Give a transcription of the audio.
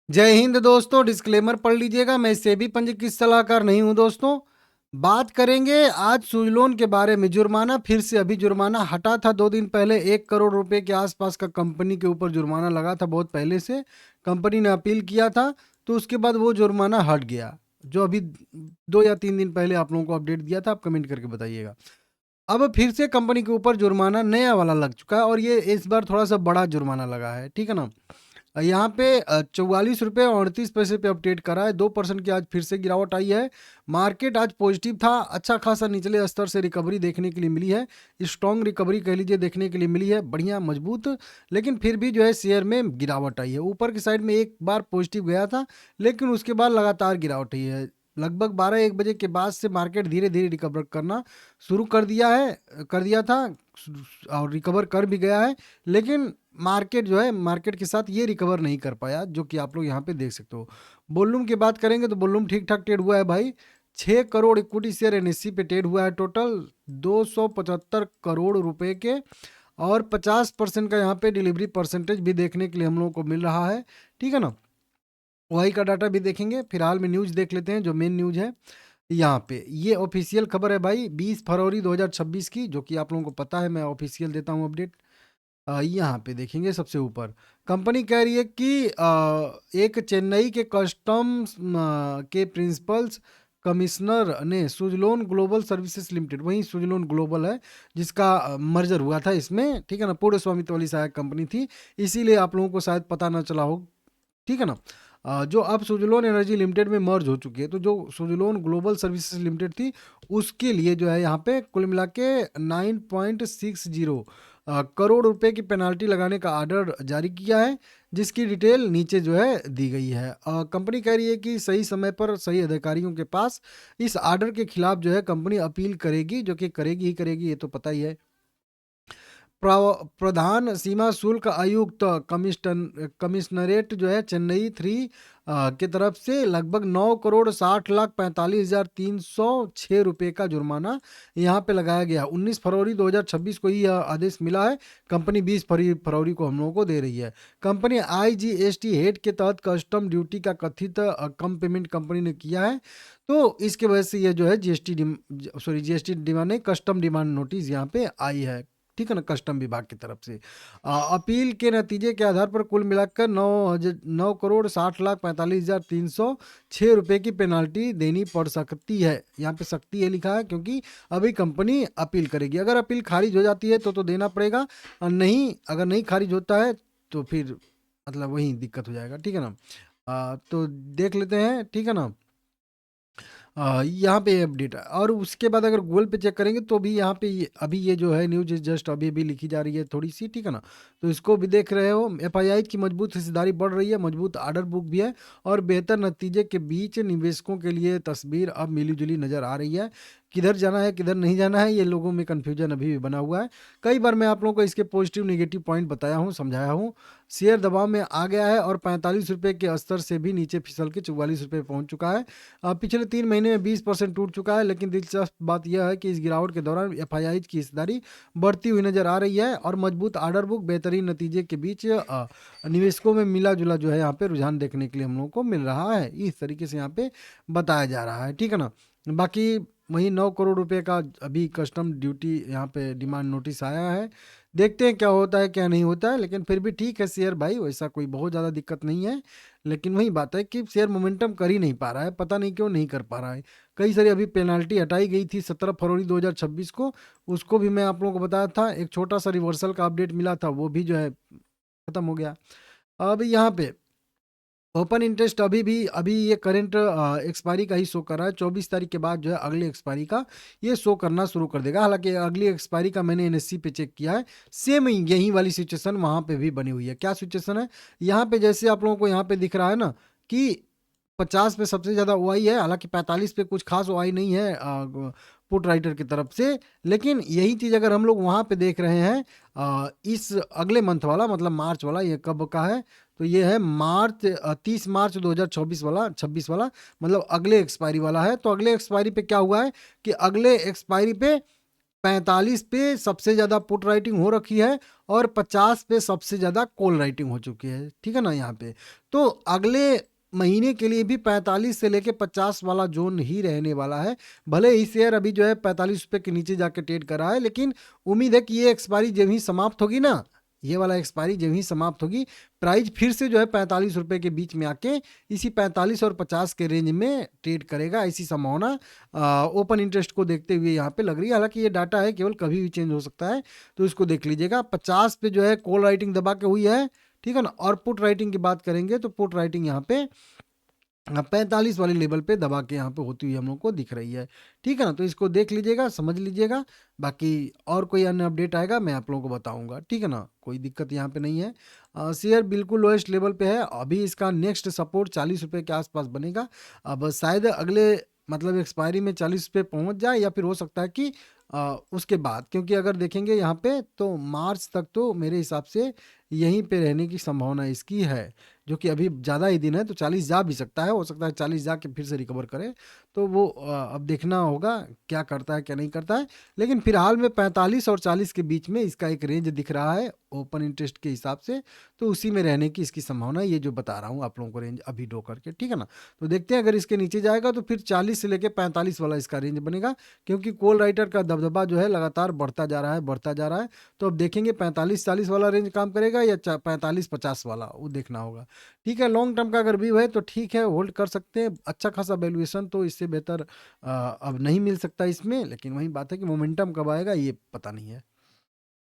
जय हिंद दोस्तों। डिस्क्लेमर पढ़ लीजिएगा, मैं सेबी पंजीकृत सलाहकार नहीं हूं दोस्तों। बात करेंगे आज सुजलोन के बारे में। जुर्माना फिर से, अभी जुर्माना हटा था 2 दिन पहले। 1 करोड़ रुपए के आसपास का कंपनी के ऊपर जुर्माना लगा था बहुत पहले से। कंपनी ने अपील किया था तो उसके बाद वो जुर्माना हट गया, जो अभी 2 या 3 दिन पहले आप लोगों को अपडेट दिया था। आप कमेंट करके बताइएगा। अब फिर से कंपनी के ऊपर जुर्माना नया वाला लग चुका है और ये इस बार थोड़ा सा बड़ा जुर्माना लगा है, ठीक है ना। यहाँ पे 44 रुपये और 38 पैसे पे अपडेट करा है। 2% की आज फिर से गिरावट आई है। मार्केट आज पॉजिटिव था, अच्छा खासा निचले स्तर से रिकवरी देखने के लिए मिली है। स्ट्रॉन्ग रिकवरी कह लीजिए देखने के लिए मिली है, बढ़िया मजबूत। लेकिन फिर भी जो है शेयर में गिरावट आई है। ऊपर की साइड में एक बार पॉजिटिव गया था, लेकिन उसके बाद लगातार गिरावट आई है। लगभग 12-1 बजे के बाद से मार्केट धीरे धीरे रिकवर करना शुरू कर दिया था और रिकवर कर भी गया है। लेकिन मार्केट जो है, मार्केट के साथ ये रिकवर नहीं कर पाया, जो कि आप लोग यहाँ पे देख सकते हो। वॉल्यूम की बात करेंगे तो वॉल्यूम ठीक ठाक ट्रेड हुआ है भाई। 6 करोड़ इक्विटी शेयर एनएससी पे ट्रेड हुआ है। टोटल 275 करोड़ रुपए के, और 50% का यहाँ पे डिलीवरी परसेंटेज भी देखने के लिए हम लोगों को मिल रहा है, ठीक है ना। वही का डाटा भी देखेंगे। फिलहाल में न्यूज़ देख लेते हैं, जो मेन न्यूज़ है यहाँ पे। ये ऑफिशियल खबर है भाई 20 फरवरी 2026 की, जो कि आप लोगों को पता है, मैं ऑफिशियल देता हूँ अपडेट। यहाँ पे देखेंगे सबसे ऊपर कंपनी कह रही है कि एक चेन्नई के कस्टम्स के प्रिंसिपल्स कमिश्नर ने सुजलोन ग्लोबल सर्विसेज लिमिटेड, वही सुजलोन ग्लोबल है जिसका मर्जर हुआ था इसमें, ठीक है ना। पूर्ण स्वामित्व वाली सहायक कंपनी थी, इसीलिए आप लोगों को शायद पता ना चला हो, ठीक है ना। जो अब सुजलोन एनर्जी लिमिटेड में मर्ज हो चुकी है, तो जो सुजलोन ग्लोबल सर्विसेज लिमिटेड थी उसके लिए जो है यहाँ पे कुल मिला के 9.60 करोड़ रुपए की पेनाल्टी लगाने का आर्डर जारी किया है, जिसकी डिटेल नीचे जो है दी गई है। कंपनी कह रही है कि सही समय पर सही अधिकारियों के पास इस आर्डर के खिलाफ जो है कंपनी अपील करेगी, जो कि करेगी ही करेगी, ये तो पता ही है। प्रधान सीमा शुल्क आयुक्त कमिश्नरेट जो है चेन्नई 3 की तरफ से लगभग 9 करोड़ 60 लाख 45,306 रुपये का जुर्माना यहाँ पे लगाया गया। 19 फरवरी 2026 को ही यह आदेश मिला है। कंपनी 20 फरवरी को हम लोगों को दे रही है। कंपनी आईजीएसटी हेड के तहत कस्टम ड्यूटी का कथित कम पेमेंट कंपनी ने किया है, तो इसके वजह से ये जो है जीएसटी डिमांड नहीं, कस्टम डिमांड नोटिस यहाँ पे आई है, ठीक है ना, कस्टम विभाग की तरफ से। अपील के नतीजे के आधार पर कुल मिलाकर 9 करोड़ 60 लाख 45,306 रुपये की पेनाल्टी देनी पड़ सकती है। यहाँ पे सकती है लिखा है, क्योंकि अभी कंपनी अपील करेगी। अगर अपील खारिज हो जाती है तो देना पड़ेगा, और नहीं, अगर नहीं खारिज होता है तो फिर मतलब वही दिक्कत हो जाएगा, ठीक है ना। तो देख लेते हैं, ठीक है ना। यहाँ पे अपडेट है, और उसके बाद अगर गूगल पे चेक करेंगे तो भी यहाँ पे अभी ये जो है न्यूज जस्ट अभी भी लिखी जा रही है थोड़ी सी, ठीक है ना। तो इसको भी देख रहे हो। एफआईआई की मजबूत हिस्सेदारी बढ़ रही है, मजबूत ऑर्डर बुक भी है, और बेहतर नतीजे के बीच निवेशकों के लिए तस्वीर अब मिली जुली नजर आ रही है। किधर जाना है किधर नहीं जाना है, ये लोगों में कन्फ्यूजन अभी भी बना हुआ है। कई बार मैं आप लोगों को इसके पॉजिटिव निगेटिव पॉइंट बताया हूँ, समझाया हूँ। शेयर दबाव में आ गया है और 45 रुपये के स्तर से भी नीचे फिसल के 44 रुपये पहुंच चुका है। पिछले 3 महीने में 20% टूट चुका है। लेकिन दिलचस्प बात यह है कि इस गिरावट के दौरान एफआईआई की हिस्सेदारी बढ़ती हुई नजर आ रही है, और मजबूत ऑर्डर बुक बेहतरीन नतीजे के बीच निवेशकों में मिला जुला जो है यहाँ पे रुझान देखने के लिए हम लोगों को मिल रहा है। इस तरीके से यहाँ पे बताया जा रहा है, ठीक है ना। बाकी वही 9 करोड़ रुपए का अभी कस्टम ड्यूटी यहाँ पे डिमांड नोटिस आया है। देखते हैं क्या होता है क्या नहीं होता है, लेकिन फिर भी ठीक है शेयर भाई, वैसा कोई बहुत ज़्यादा दिक्कत नहीं है। लेकिन वही बात है कि शेयर मोमेंटम कर ही नहीं पा रहा है, पता नहीं क्यों नहीं कर पा रहा है। कई सारी अभी पेनाल्टी हटाई गई थी 17 फरवरी 2026 को, उसको भी मैं आप लोगों को बताया था। एक छोटा सा रिवर्सल का अपडेट मिला था, वो भी जो है खत्म हो गया। अब यहाँ पे ओपन इंटरेस्ट अभी ये करंट एक्सपायरी का ही शो कर रहा है। 24 तारीख के बाद जो है अगले एक्सपायरी का ये शो करना शुरू कर देगा। हालांकि अगली एक्सपायरी का मैंने एनएससी पे चेक किया है, सेम यही वाली सिचुएशन वहाँ पे भी बनी हुई है। क्या सिचुएशन है यहाँ पे, जैसे आप लोगों को यहाँ पे दिख रहा है ना कि 50 पे सबसे ज़्यादा ओआई है, हालांकि 45 पे कुछ खास ओआई नहीं है पुट राइटर की तरफ से। लेकिन यही चीज़ अगर हम लोग वहाँ पे देख रहे हैं इस अगले मंथ वाला, मतलब मार्च वाला, ये कब का है तो ये है मार्च 30 मार्च 2024 वाला, 26 वाला, मतलब अगले एक्सपायरी वाला है। तो अगले एक्सपायरी पे क्या हुआ है कि अगले एक्सपायरी पे 45 पे सबसे ज़्यादा पुट राइटिंग हो रखी है और 50 पे सबसे ज़्यादा कॉल राइटिंग हो चुकी है, ठीक है ना यहाँ पे। तो अगले महीने के लिए भी 45 से लेके 50 वाला जोन ही रहने वाला है। भले ही शेयर अभी जो है 45 रुपये के नीचे जाके ट्रेड कर रहा है, लेकिन उम्मीद है कि ये एक्सपायरी जब ही समाप्त होगी ना, ये वाला एक्सपायरी जब ही समाप्त होगी, प्राइस फिर से जो है 45 रुपये के बीच में आके इसी 45 और 50 के रेंज में ट्रेड करेगा, ऐसी संभावना ओपन इंटरेस्ट को देखते हुए यहाँ पे लग रही है। हालांकि ये डाटा है, केवल कभी भी चेंज हो सकता है, तो इसको देख लीजिएगा। 50 पे जो है कॉल राइटिंग दबा के हुई है, ठीक है ना। और पुट राइटिंग की बात करेंगे तो पुट राइटिंग यहाँ पे 45 वाले लेवल पे दबा के यहाँ पे होती हुई हम लोग को दिख रही है, ठीक है ना। तो इसको देख लीजिएगा, समझ लीजिएगा। बाकी और कोई अन्य अपडेट आएगा मैं आप लोगों को बताऊंगा, ठीक है ना। कोई दिक्कत यहाँ पे नहीं है। शेयर बिल्कुल लोएस्ट लेवल पे है, अभी इसका नेक्स्ट सपोर्ट 40 रुपये के आसपास बनेगा। अब शायद अगले मतलब एक्सपायरी में 40 रुपये पहुँच जाए, या फिर हो सकता है कि उसके बाद, क्योंकि अगर देखेंगे यहाँ पे तो मार्च तक तो मेरे हिसाब से यहीं पे रहने की संभावना इसकी है, जो कि अभी ज़्यादा ही दिन है, तो 40 जा भी सकता है, हो सकता है 40 जाके फिर से रिकवर करे। तो वो अब देखना होगा क्या करता है क्या नहीं करता है। लेकिन फिलहाल में 45 और 40 के बीच में इसका एक रेंज दिख रहा है ओपन इंटरेस्ट के हिसाब से, तो उसी में रहने की इसकी संभावना है, ये जो बता रहा हूँ आप लोगों को रेंज अभी ड्रॉ करके, ठीक है ना। तो देखते हैं, अगर इसके नीचे जाएगा तो फिर 40 से लेकर 45 वाला इसका रेंज बनेगा, क्योंकि कॉल राइटर का दबदबा जो है लगातार बढ़ता जा रहा है, बढ़ता जा रहा है। तो अब देखेंगे 45-40 वाला रेंज काम करेगा या 45-50 वाला, वो देखना होगा, ठीक है। लॉन्ग टर्म का अगर व्यू है तो ठीक है, होल्ड कर सकते हैं। अच्छा खासा वैल्यूएशन तो इससे बेहतर अब नहीं मिल सकता इसमें, लेकिन वही बात है कि मोमेंटम कब आएगा ये पता नहीं है।